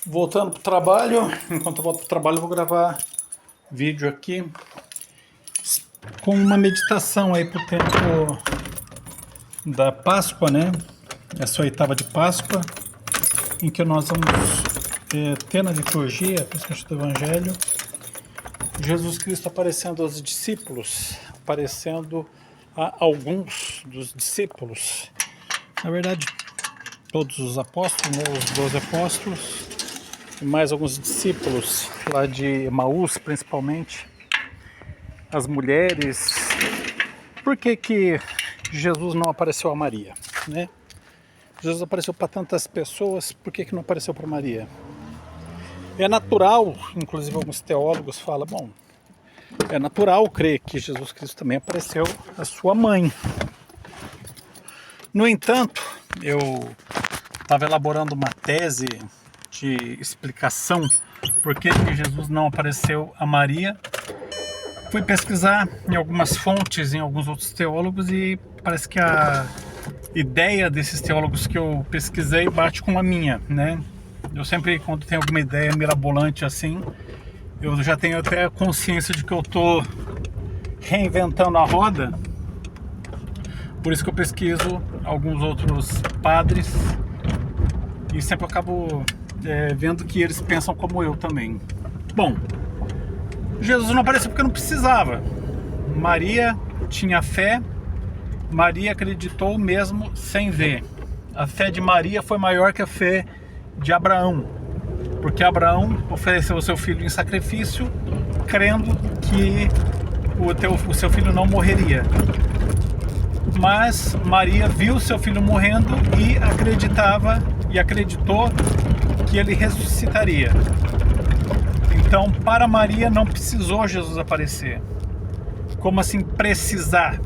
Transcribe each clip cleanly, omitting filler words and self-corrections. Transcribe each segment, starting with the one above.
Voltando para o trabalho, enquanto eu volto para o trabalho eu vou gravar vídeo aqui com uma meditação aí para o tempo da Páscoa, né? Essa oitava de Páscoa, em que nós vamos ter na liturgia, principalmente do Evangelho, Jesus Cristo aparecendo aos discípulos, aparecendo a alguns dos discípulos. Na verdade, todos os apóstolos, né, os 12 apóstolos, e mais alguns discípulos lá de Emaús, principalmente, as mulheres. Por que Jesus não apareceu a Maria, né? Jesus apareceu para tantas pessoas, por que não apareceu para Maria? É natural, inclusive alguns teólogos falam, bom, é natural crer que Jesus Cristo também apareceu à sua mãe. No entanto, eu estava elaborando uma tese de explicação por que Jesus não apareceu a Maria. Fui pesquisar em algumas fontes, em alguns outros teólogos, e parece que a ideia desses teólogos que eu pesquisei bate com a minha, né? Eu sempre, quando tenho alguma ideia mirabolante assim, eu já tenho até a consciência de que eu estou reinventando a roda. Por isso que eu pesquiso alguns outros padres e sempre acabo vendo que eles pensam como eu também. Bom, Jesus não apareceu porque não precisava. Maria tinha fé, Maria acreditou mesmo sem ver. A fé de Maria foi maior que a fé de Abraão, porque Abraão ofereceu o seu filho em sacrifício, crendo que o seu filho não morreria. Mas Maria viu seu filho morrendo e acreditava e acreditou que ele ressuscitaria. Então, para Maria não precisou Jesus aparecer. Como assim precisar?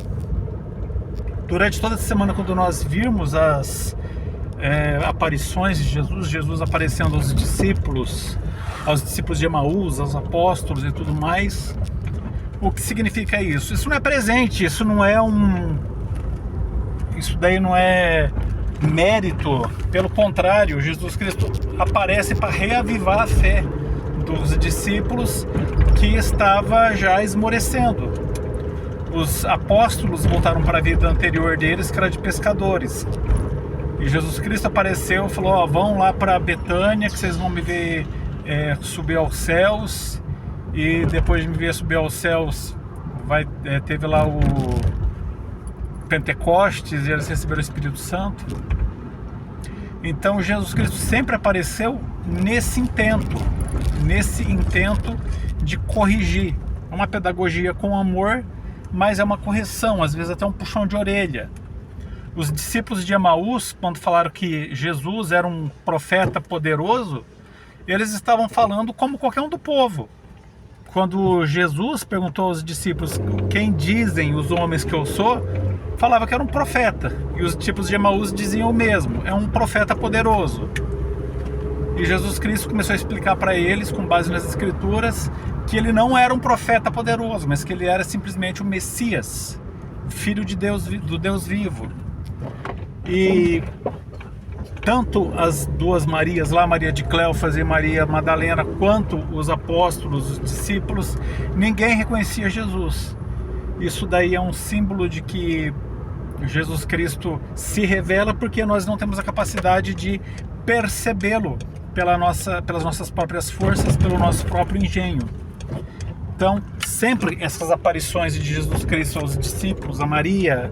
Durante toda a semana, quando nós virmos as aparições de Jesus aparecendo aos discípulos de Emaús, aos apóstolos e tudo mais, o que significa isso? Isso não é presente, isso daí não é mérito, pelo contrário, Jesus Cristo aparece para reavivar a fé dos discípulos que estava já esmorecendo. Os apóstolos voltaram para a vida anterior deles, que era de pescadores. E Jesus Cristo apareceu e falou, vão lá para Betânia, que vocês vão me ver subir aos céus. E depois de me ver subir aos céus, teve lá o Pentecostes, e eles receberam o Espírito Santo. Então Jesus Cristo sempre apareceu nesse intento de corrigir. É uma pedagogia com amor, mas é uma correção, às vezes até um puxão de orelha. Os discípulos de Emaús, quando falaram que Jesus era um profeta poderoso, eles estavam falando como qualquer um do povo. Quando Jesus perguntou aos discípulos quem dizem os homens que eu sou, falava que era um profeta. E os discípulos de Emaús diziam o mesmo, é um profeta poderoso. E Jesus Cristo começou a explicar para eles, com base nas Escrituras, que ele não era um profeta poderoso, mas que ele era simplesmente o Messias, filho de Deus, do Deus vivo. E tanto as duas Marias lá, Maria de Cleofas e Maria Madalena, quanto os apóstolos, os discípulos, ninguém reconhecia Jesus. Isso daí é um símbolo de que Jesus Cristo se revela porque nós não temos a capacidade de percebê-lo pelas nossas próprias forças, pelo nosso próprio engenho. Então, sempre essas aparições de Jesus Cristo aos discípulos, a Maria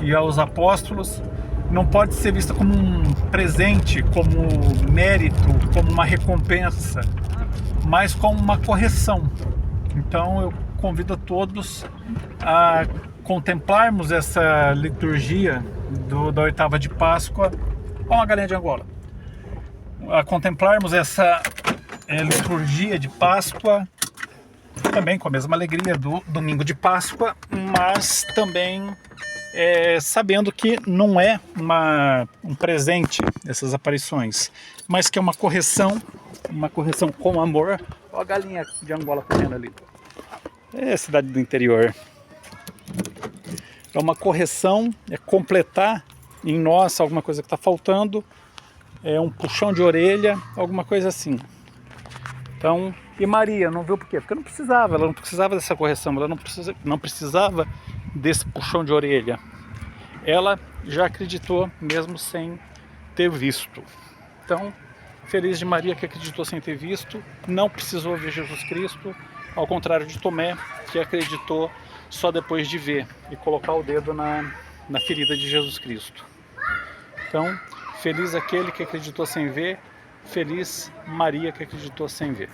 e aos apóstolos, não pode ser vista como um presente, como mérito, como uma recompensa, mas como uma correção. Então eu convido a todos a contemplarmos essa liturgia da oitava de Páscoa. Olha uma galinha de Angola. A contemplarmos essa liturgia de Páscoa, também com a mesma alegria do domingo de Páscoa, mas também sabendo que não é um presente essas aparições, mas que é uma correção com amor. Olha a galinha de Angola correndo ali. É a cidade do interior. É uma correção, é completar em nós alguma coisa que está faltando, um puxão de orelha, alguma coisa assim. Então, e Maria não viu por quê? Porque ela não precisava dessa correção, ela não precisava desse puxão de orelha. Ela já acreditou mesmo sem ter visto. Então, feliz de Maria que acreditou sem ter visto, não precisou ver Jesus Cristo, ao contrário de Tomé, que acreditou só depois de ver e colocar o dedo na ferida de Jesus Cristo. Então, feliz aquele que acreditou sem ver, feliz Maria que acreditou sem ver.